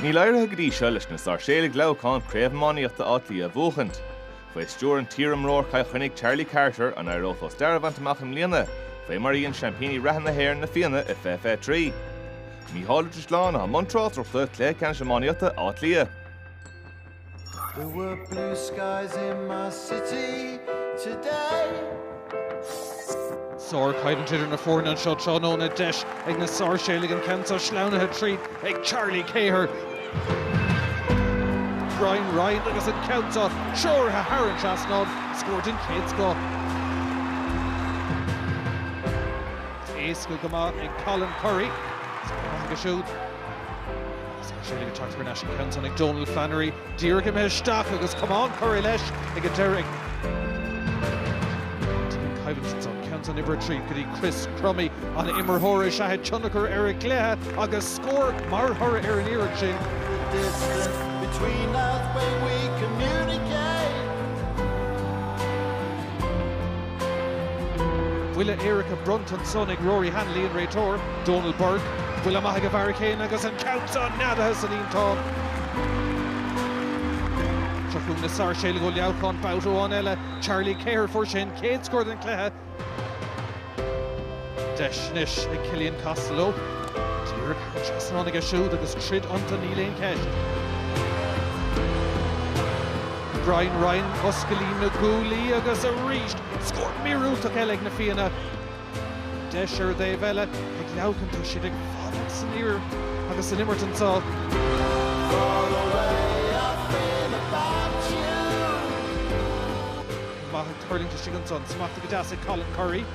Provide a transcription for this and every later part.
Ní leirthe go dtí seo leis na Sáirséalaigh Leamhcán craobhmánaíochta Átha a bhuachant. Fuair stúr an tír mrór chuig Charlie Carter an aerófos dearbhaint amach an Leamhcán, fuair maríonn champíní rathan na hair na Fianna I FF3. Ní hálaigh slán a Montráilteachta Leamhcán semánaíochta Átha. There were blue skies in my city today. Sár caiidan tidir na fórna an seo tróna deis ag na Sáirséalaigh an Ceannais sleanathe trí ag Charlie Cahir. Ryan agus an Ceannais seoir a Haran Trasnod scored in Kids go. Éasca go maith ag Colin Curry. Scoir go siúd. Sáirséalaigh tart for National Council ag Donald Flannery. Díreach im heisteach agus come on Curry leis ag a Derek. An Iber Tree could he Chris Crummy on the Immer Hora Shahid Chunaker Eric Cliath agus score Mar Hora Erin Irichin. Distance between us when we communicate. Willa Erica Brunton Sonig Rory Hanley and Ray Tor Donald Burke Willa Mahaga Barricane agus an Counts on Nada Hassanin Tom. Chafún na Sáirséalaigh go Leamhcán Bouto on Ella Charlie Cahir for Shin Cade scored in Cliath. Deisnis ag Cillian Costello. Díreach Trasnod ag a siúd agus trid unta Níl Ceist. Brian Ryan Oscailín na Gúlaí agus a ríist scored mirúach eile ag na Fianna. Deisir Dave Ella ag Leamhcán siad ag fáileach san ír agus an Imerton sá. Maithag Hurling to Shiganson, smachta go deas ag Colin Curry.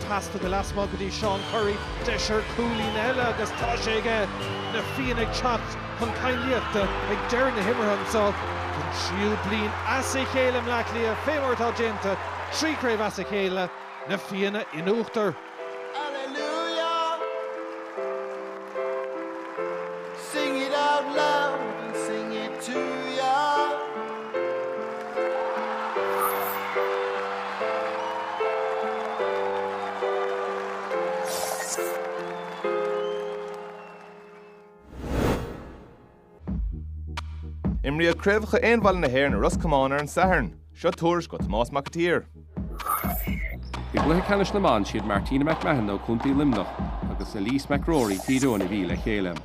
Pass to the last mug with Sean Curry. Deisir Cooley Nella agus tá sé ige na Fianna ag chopped chun cainliachta ag deir na Himmerhan so chun siúd blin as é chéile mleachlí a fémartá dénta trí craobh as é chéile na Fianna in Uachtar. Hallelujah. Sing it out loud and sing it to ya. Imrí a craobhacha éonmhail na hair na Roscommán ar an Saharn, seo tuairis go Tomás Macatír. I Cluiche Ceannais na Man siad Martina McMahon ó Chuntaí Limnach agus Elise McRory tíreoin I bhí le chéile.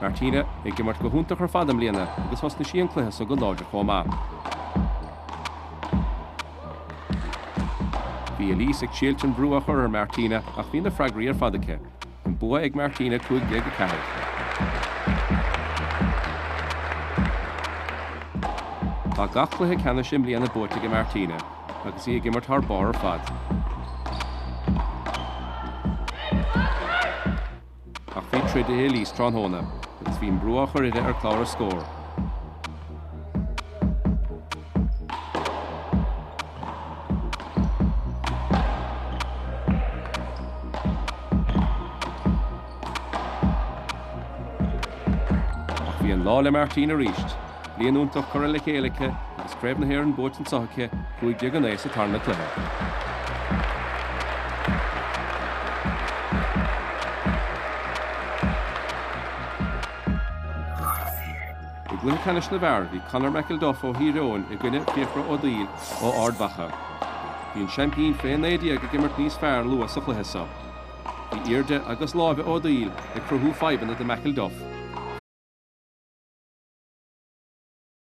Martina ag gimmart go húntaach ar fadam Líana agus hosna sí an Cluiche so go láidir chomá. Bhí Elise ag síalt an brú a chur ar Martina ach bhí na freigraí ar fadacha. An bua ag Martina chuig ag a ceithir. Tá gach Cluiche Ceannais sin bliana bóite go Martina, agus í gimmart th bar ar fad. Ach bhí trid a Elise tránthóna, agus bhín brú a chur ide ar clár a scór. Ach bhí an lá le Martina ríist. Líon úntaach chur le chéalacha agus craobh na hair an bóit an sochacha chuig Ceannais a tarna Cluiche. I Cluiche Ceannais na Bhar bhí Conor McElduff ó Híreoin I gcuine Fiachra O'Dail ó Ardbacha. Bhí an champín féin éide ag gimmart níos fearr luas a Cluiche sa. Bhí irde agus láimhe O'Dail ag cruthú faibanna de McElduff.